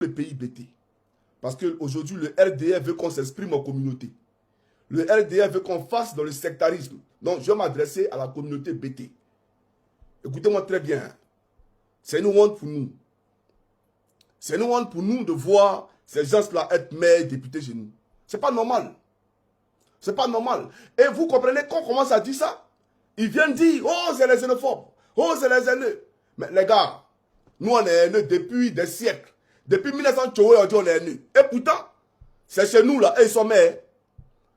le pays BT. Parce qu'aujourd'hui, le RDR veut qu'on s'exprime en communauté. Le RDR veut qu'on fasse dans le sectarisme. Donc, je vais m'adresser à la communauté BT. Écoutez-moi très bien. C'est une honte pour nous. C'est une honte pour nous de voir ces gens-là être maires, députés chez nous. C'est pas normal. C'est pas normal. Et vous comprenez qu'on commence à dire ça? Ils viennent dire, oh, c'est les xénophobes. Oh, c'est les haineux. Mais les gars, nous, on est haineux depuis des siècles. Depuis 1900, on est haineux. Et pourtant, c'est chez nous, là, et ils sont maires.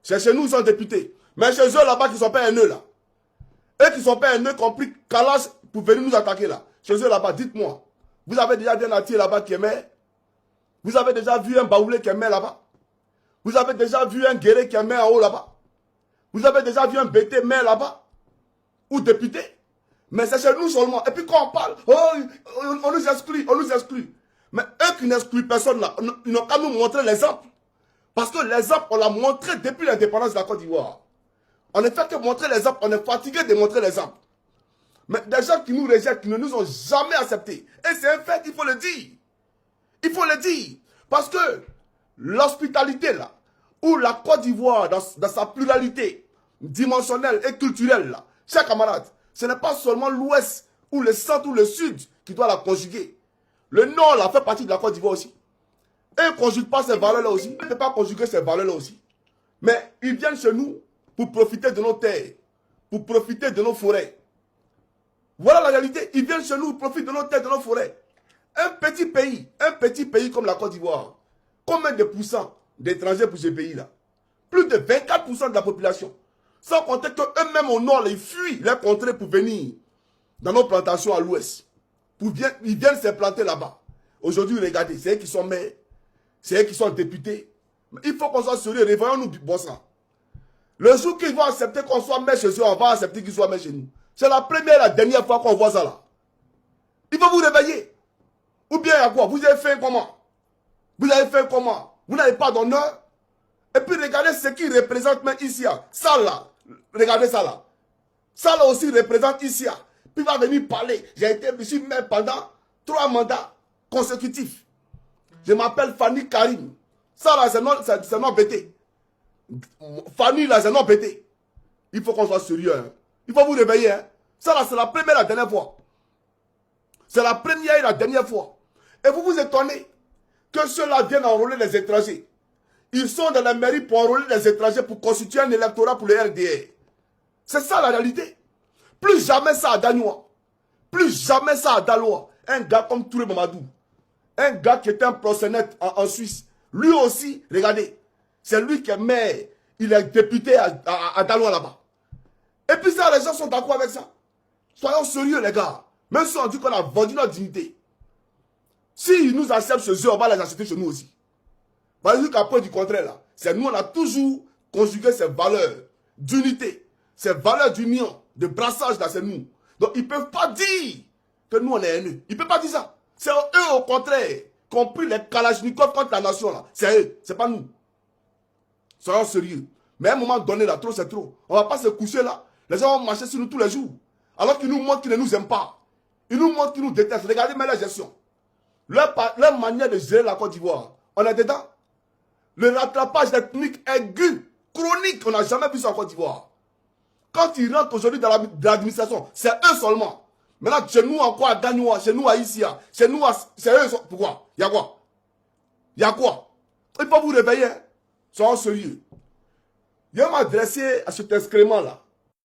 C'est chez nous, ils sont députés. Mais chez eux, là-bas, qui ne sont pas haineux, là. Eux qui ne sont pas haineux, qui ont pris Kalash pour venir nous attaquer, là. Chez eux, là-bas, dites-moi. Vous avez déjà vu un Ati là-bas qui est maire? Vous avez déjà vu un Baoulé qui est maire là-bas? Vous avez déjà vu un Guéré qui est maire en haut là-bas? Vous avez déjà vu un BT maire là-bas? Ou député? Mais c'est chez nous seulement. Et puis quand on parle, oh, on nous exclut, on nous exclut. Mais eux qui n'excluent personne là, ils n'ont qu'à nous montrer l'exemple. Parce que l'exemple, on l'a montré depuis l'indépendance de la Côte d'Ivoire. On ne fait que montrer l'exemple, on est fatigué de montrer l'exemple. Mais des gens qui nous rejettent, qui ne nous ont jamais acceptés. Et c'est un fait, il faut le dire. Il faut le dire. Parce que l'hospitalité là, ou la Côte d'Ivoire dans sa pluralité dimensionnelle et culturelle là, chers camarades, ce n'est pas seulement l'ouest ou le centre ou le sud qui doit la conjuguer. Le nord là fait partie de la Côte d'Ivoire aussi. Et ils ne conjuguent pas ces valeurs-là aussi. Ils ne peuvent pas conjuguer ces valeurs-là aussi. Mais ils viennent chez nous pour profiter de nos terres, pour profiter de nos forêts. Voilà la réalité. Ils viennent chez nous pour profiter de nos terres, de nos forêts. Un petit pays comme la Côte d'Ivoire, combien de pourcents d'étrangers pour ce pays-là? Plus de 24% de la population. Sans compter qu'eux-mêmes au nord, ils fuient les contrées pour venir dans nos plantations à l'ouest. Ils viennent se planter là-bas. Aujourd'hui, regardez, c'est eux qui sont maires, c'est eux qui sont députés. Mais il faut qu'on soit sérieux, réveillons-nous du bon sang. Le jour qu'ils vont accepter qu'on soit maire chez eux, on va accepter qu'ils soient maire chez nous. C'est la première et la dernière fois qu'on voit ça là. Il faut vous réveiller. Ou bien à quoi? Vous avez fait comment? Vous avez fait comment? Vous n'avez pas d'honneur? Et puis regardez ce qui représente même ici. Ça là, regardez ça là. Ça là aussi représente ici. Puis il va venir parler. J'ai été ici maire pendant 3 mandats consécutifs. Je m'appelle Fanny Karim. Ça là, c'est non BT. Fanny là, c'est non BT. Il faut qu'on soit sérieux. Hein. Il faut vous réveiller. Hein. Ça là, c'est la première et la dernière fois. C'est la première et la dernière fois. Et vous vous étonnez que ceux-là viennent enrôler les étrangers. Ils sont dans la mairie pour enrôler les étrangers pour constituer un électorat pour le RDR. C'est ça la réalité. Plus jamais ça à Danois. Plus jamais ça à Dalois. Un gars comme Touré Mamadou. Un gars qui était un proxénète en Suisse. Lui aussi, regardez. C'est lui qui est maire. Il est député à Dalois là-bas. Et puis ça, les gens sont d'accord avec ça. Soyons sérieux les gars. Même si on dit qu'on a vendu notre dignité. S'ils nous acceptent chez eux, on va les accepter chez nous aussi. Parce qu'après du contraire là, c'est nous, on a toujours conjugué ces valeurs d'unité, ces valeurs d'union, de brassage là, c'est nous. Donc ils ne peuvent pas dire que nous on est haineux. Ils ne peuvent pas dire ça. C'est eux au contraire qui ont pris les Kalachnikov contre la nation là. C'est eux, c'est pas nous. Soyons sérieux. Mais à un moment donné là, trop c'est trop. On ne va pas se coucher là. Les gens vont marcher sur nous tous les jours. Alors qu'ils nous montrent qu'ils ne nous aiment pas. Ils nous montrent qu'ils nous détestent. Regardez même la gestion. Leur manière de gérer la Côte d'Ivoire, on est dedans. Le rattrapage ethnique aigu, chronique, on n'a jamais vu ça en Côte d'Ivoire. Quand ils rentrent aujourd'hui dans l'administration, c'est eux seulement. Maintenant, chez nous encore à Gagnoua, chez nous à Issia, chez nous à... C'est eux. Pourquoi? Il y a quoi? Il y a quoi? Il faut vous réveiller. Soyons sérieux. Je vais m'adresser à cet excrément là.